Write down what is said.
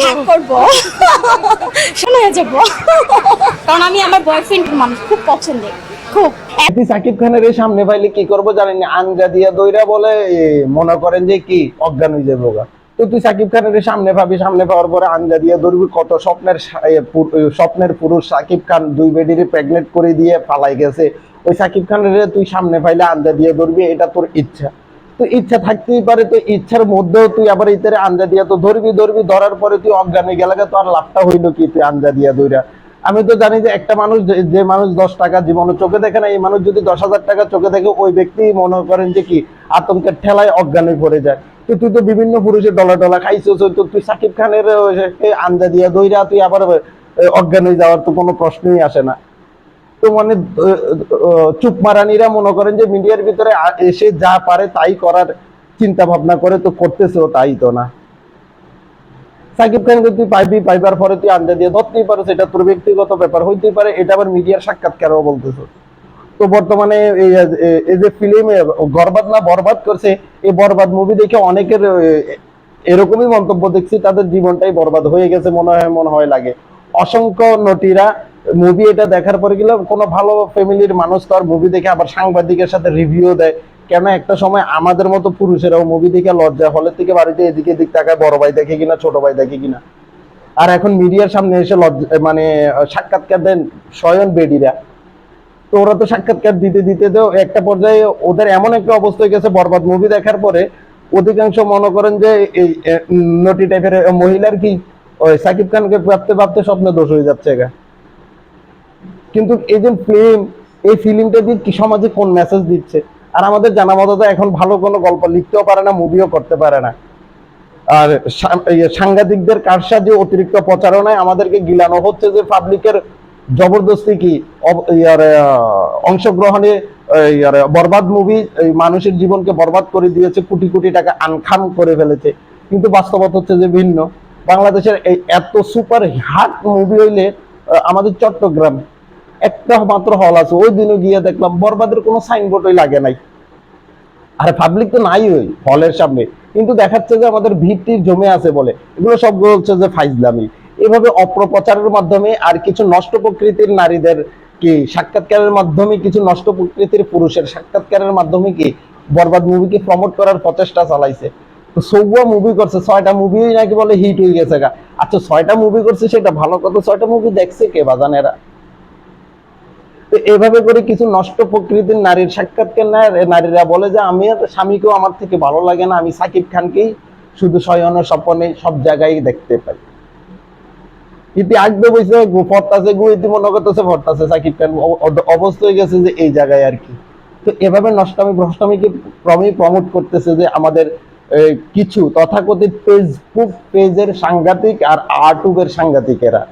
Hack করবো, শোনা হয়ে যাবো, কারণ আমি আমার বয়ফ্রেন্ড মানুষ খুব পছন্দের, খুব। তুই সাকিব খানের এই সামনে পাইলে কি করবো জানেন, আঞ্জা দিয়া দইরা বলে মনে করেন যে কি অজ্ঞান হয়ে যাবো গা। তো তুই সাকিব খানের এই সামনে পাবি, সামনে পাওয়ার পরে আঞ্জা দিয়ে ধরবি, কত স্বপ্নের পুরুষ সাকিব খান 2 বেডির প্রেগনেন্ট করে দিয়ে পালাই গেছে, ওই সাকিব খানের তুই সামনে পাইলে আঞ্জা দিয়ে ধরবি, এটা তোর ইচ্ছা। তো ইচ্ছা থাকতেই পারে, তো ইচ্ছার মধ্যেও তুই আবার ইতারে আঞ্জা দিয়া তো ধরবি, ধরার পরে তুই অজ্ঞান হয়ে গেলে তো আর লাভটা হইলো কি, তুই আঞ্জা দিয়া ধইরা। আমি তো জানি যে একটা মানুষ, যে মানুষ 10 টাকা জীবনে চোখে দেখে না, এই মানুষ যদি 10,000 টাকা চোখে দেখে, ওই ব্যক্তি মনে করেন যে কি আতঙ্কের ঠেলায় অজ্ঞান হয়ে পড়ে যায়। তো তুই তো বিভিন্ন পুরুষের ডলা খাইছিস, তো তুই সাকিব খানের আঞ্জা দিয়া দইরা তুই আবার অজ্ঞান হয়ে যাওয়ার তো কোনো প্রশ্নই আসে না। তো মানে চুপ মারানিরা মনে করেন যে মিডিয়ার ভিতরে এসে যা পারে তাই করার চিন্তা ভাবনা করে, তো করতেছেও তাই তো না। সাকিব খানকে তুই পাইবার পরে তুই আঞ্জা দিয়ে ধরতেই পারো, সেটা তোর ব্যক্তিগত ব্যাপার হইতেই পারে, এটা আবার মিডিয়ার সাক্ষাৎকারও বলতেছো। তো বর্তমানে এই যে ফিল্মে বরবাদ না বরবাদ করছে, এই বরবাদ মুভি দেখে অনেকের এরকমই মন্তব্য দেখছি, তাদের জীবনটাই বরবাদ হয়ে গেছে মনে হয় লাগে। অসংখ্য নটিরা মুভি এটা দেখার পরে গেলে কোনো ভালো ফ্যামিলির মানুষ তো আর মুভি দেখে আবার সাংবাদিকের সাথে রিভিউ দেয় কেন? একটা সময় আমাদের মতো পুরুষেরাও মুভি দেখে লজ্জা, হলের থেকে বাড়িতে এদিকে এদিক তাকায়, বড় ভাই দেখে কিনা ছোট ভাই দেখে কিনা। আর এখন মিডিয়ার সামনে এসে মানে সাক্ষাৎকার দেন স্বয়ং বেডিরা। তো ওরা তো সাক্ষাৎকার দিতে দিতে তো একটা পর্যায়ে ওদের এমন একটা অবস্থা হয়ে গেছে বরবাদ মুভি দেখার পরে, অধিকাংশ মনে করেন যে এই নটি টাইপের মহিলার কি ওই সাকিব খানকে ভাবতে ভাবতে স্বপ্নে দোষ হয়ে যাচ্ছে গা। কিন্তু এই যে এই ফিল্মটা দিয়ে কি সমাজে কোন মেসেজ দিচ্ছে? আর আমাদের জানা মতো তো এখন ভালো কোনো গল্প লিখতেও পারে না, মুভিও করতে পারে না। আর সাংবাদিকদের কারসাজি, অতিরিক্ত প্রচারণায় আমাদেরকে গিলানো হচ্ছে যে পাবলিকের জবরদস্তি কি অংশগ্রহণে বরবাদ মুভি মানুষের জীবনকে বরবাদ করে দিয়েছে, কোটি কোটি টাকা আনখাম করে ফেলেছে। কিন্তু বাস্তবতা হচ্ছে যে ভিন্ন। বাংলাদেশের এই এত সুপার হিট মুভি হইলে আমাদের চট্টগ্রাম একটা মাত্র হল আছে, ওই দিনও গিয়ে দেখলাম বরবাদের কোনো সাইনবোর্ডই লাগে নাই। আরে পাবলিক তো নাই ওই হলের সামনে, কিন্তু দেখাচ্ছে যে আমাদের ভিড়টি জমে আছে বলে। এগুলো সবগুলো হচ্ছে যে ফাইজলামি। এভাবে অপপ্রচারের মাধ্যমে আর কিছু নষ্ট প্রকৃতির নারীদের কি সাক্ষাৎকারের মাধ্যমে, কিছু নষ্ট প্রকৃতির পুরুষের সাক্ষাৎকারের মাধ্যমে কি বরবাদ মুভিকে প্রমোট করার প্রচেষ্টা চালাইছে। তো সৌয়া মুভি করছে, 6টা মুভি নাকি বলে হিট হয়ে গেছে গা। আচ্ছা 6টা মুভি করছে সেটা ভালো কথা, 6টা মুভি দেখছে কে বাজানেরা? তো এভাবে করে কিছু নষ্ট প্রকৃতির নারীর সাক্ষাৎকার নারীরা বলে যে আমি স্বামীকেও আমার থেকে ভালো লাগে না, আমি সাকিব খানকেই শুধু শয়নের স্বপ্নে সব জায়গায় দেখতে পাই। ইতি আগবে বইছে ফরতাছে ইতি মনে করতেছে ফরতাছে সাকিব খান, অবস্থা হয়ে গেছে যে এই জায়গায় আর কি। তো এভাবে নষ্টামি ভ্রষ্টামিকে প্রমোট করতেছে যে আমাদের কিছু তথাকথিত ফেসবুক পেজের সাংঘাতিক আর আর্টুবের সাংঘাতিকেরা।